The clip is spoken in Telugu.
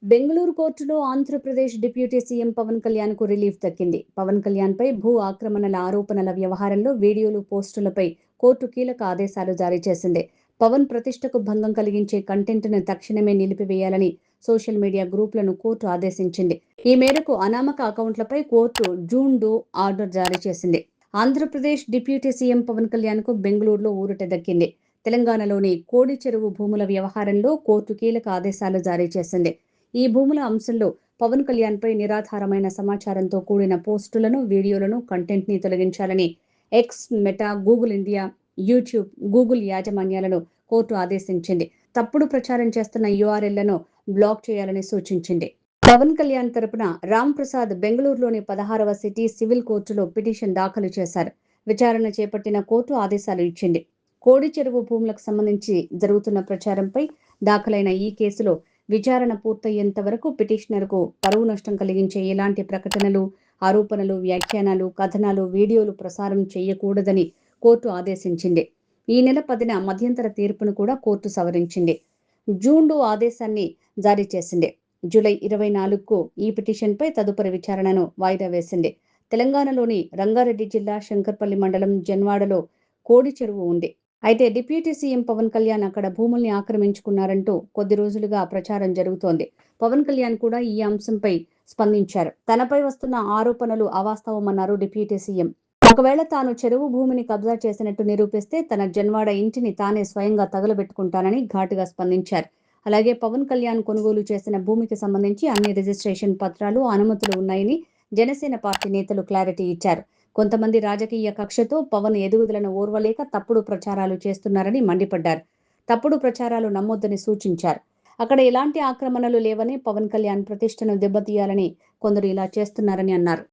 బెంగళూరు కోర్టులో ఆంధ్రప్రదేశ్ డిప్యూటీ సీఎం పవన్ కళ్యాణ్‌కు రిలీఫ్ దక్కింది. పవన్ కళ్యాణ్‌పై భూ ఆక్రమణల ఆరోపణల వ్యవహారంలో వీడియోలు, పోస్టులపై కోర్టు కీలక ఆదేశాలు జారీ చేసింది. పవన్ ప్రతిష్టకు భంగం కలిగించే కంటెంట్‌ను తక్షణమే నిలిపివేయాలని సోషల్ మీడియా గ్రూపులను కోర్టు ఆదేశించింది. ఈ మేరకు అనామక అకౌంట్లపై కోర్టు జూన్ డో ఆర్డర్ జారీ చేసింది. ఆంధ్రప్రదేశ్ డిప్యూటీ సీఎం పవన్ కళ్యాణ్‌కు బెంగళూరులో ఊరట దక్కింది. తెలంగాణలోని కోడి చెరువు భూముల వ్యవహారంలో కోర్టు కీలక ఆదేశాలు జారీ చేసింది. ఈ భూముల అంశంలో పవన్ కళ్యాణ్‌పై నిరాధారమైన సమాచారంతో కూడిన పోస్టులను, వీడియోలను, కంటెంట్‌ని తొలగించాలని X, Meta, Google India, YouTube, Google యాజమాన్యాలను కోర్టు ఆదేశించింది. తప్పుడు ప్రచారం చేస్తున్న యూఆర్ఎల్‌లను బ్లాక్ చేయాలని సూచించింది. పవన్ కళ్యాణ్ తరపున రామ్ ప్రసాద్ బెంగళూరులోని 16వ సిటీ సివిల్ కోర్టులో పిటిషన్ దాఖలు చేశారు. విచారణ చేపట్టిన కోర్టు ఆదేశాలు ఇచ్చింది. కోడి చెరువు భూములకు సంబంధించి జరుగుతున్న ప్రచారంపై దాఖలైన ఈ కేసులో విచారణ పూర్తయ్యేంత వరకు పిటిషనర్కు పరువు నష్టం కలిగించే ఎలాంటి ప్రకటనలు, ఆరోపణలు, వ్యాఖ్యానాలు, కథనాలు, వీడియోలు ప్రసారం చేయకూడదని కోర్టు ఆదేశించింది. ఈ నెల 10న మధ్యంతర తీర్పును కూడా కోర్టు సవరించింది. జూన్ డో ఆదేశాన్ని జారీ చేసింది. జూలై 24కు ఈ పిటిషన్పై తదుపరి విచారణను వాయిదా వేసింది. తెలంగాణలోని రంగారెడ్డి జిల్లా శంకర్పల్లి మండలం జన్వాడలో కోడి చెరువు ఉంది. అయితే డిప్యూటీ సీఎం పవన్ కళ్యాణ్ అక్కడ భూముల్ని ఆక్రమించుకున్నారంటూ కొద్ది రోజులుగా ప్రచారం జరుగుతోంది. పవన్ కళ్యాణ్ కూడా ఈ అంశంపై స్పందించారు. తనపై వస్తున్న ఆరోపణలు అవాస్తవమన్నారు డిప్యూటీ సీఎం. ఒకవేళ తాను చెరువు భూమిని కబ్జా చేసినట్టు నిరూపిస్తే తన జన్వాడ ఇంటిని తానే స్వయంగా తగలబెట్టుకుంటానని ఘాటుగా స్పందించారు. అలాగే పవన్ కళ్యాణ్ కొనుగోలు చేసిన భూమికి సంబంధించి అన్ని రిజిస్ట్రేషన్ పత్రాలు, అనుమతులు ఉన్నాయని జనసేన పార్టీ నేతలు క్లారిటీ ఇచ్చారు. కొంతమంది రాజకీయ కక్షతో పవన్ ఎదుగుదలను ఓర్వలేక తప్పుడు ప్రచారాలు చేస్తున్నారని మండిపడ్డారు. తప్పుడు ప్రచారాలు నమ్మొద్దని సూచించారు. అక్కడ ఎలాంటి ఆక్రమణలు లేవని, పవన్ కళ్యాణ్ ప్రతిష్టను దెబ్బతీయాలని కొందరు ఇలా చేస్తున్నారని అన్నారు.